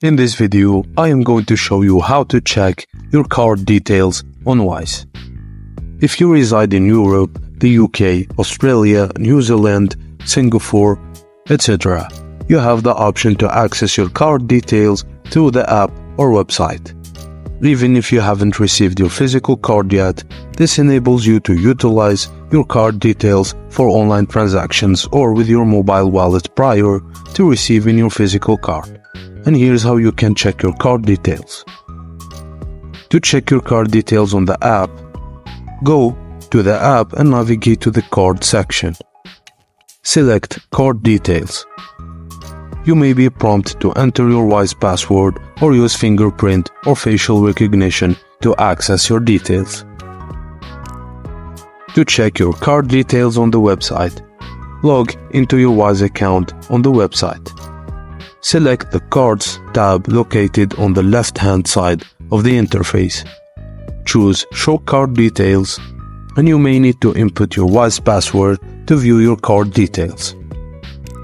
In this video, I am going to show you how to check your card details on Wise. If you reside in Europe, the UK, Australia, New Zealand, Singapore, etc., you have the option to access your card details through the app or website. Even if you haven't received your physical card yet, this enables you to utilize your card details for online transactions or with your mobile wallet prior to receiving your physical card. And here's how you can check your card details. To check your card details on the app, go to the app and navigate to the card section. Select Card Details. You may be prompted to enter your Wise password or use fingerprint or facial recognition to access your details. To check your card details on the website, log into your Wise account on the website. Select the Cards tab located on the left-hand side of the interface. Choose Show Card Details, and you may need to input your Wise password to view your card details.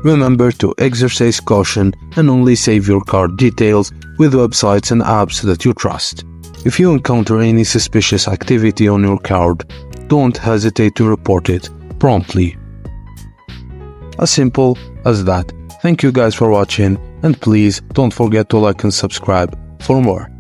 Remember to exercise caution and only save your card details with websites and apps that you trust. If you encounter any suspicious activity on your card, don't hesitate to report it promptly. As simple as that. Thank you guys for watching, and please don't forget to like and subscribe for more.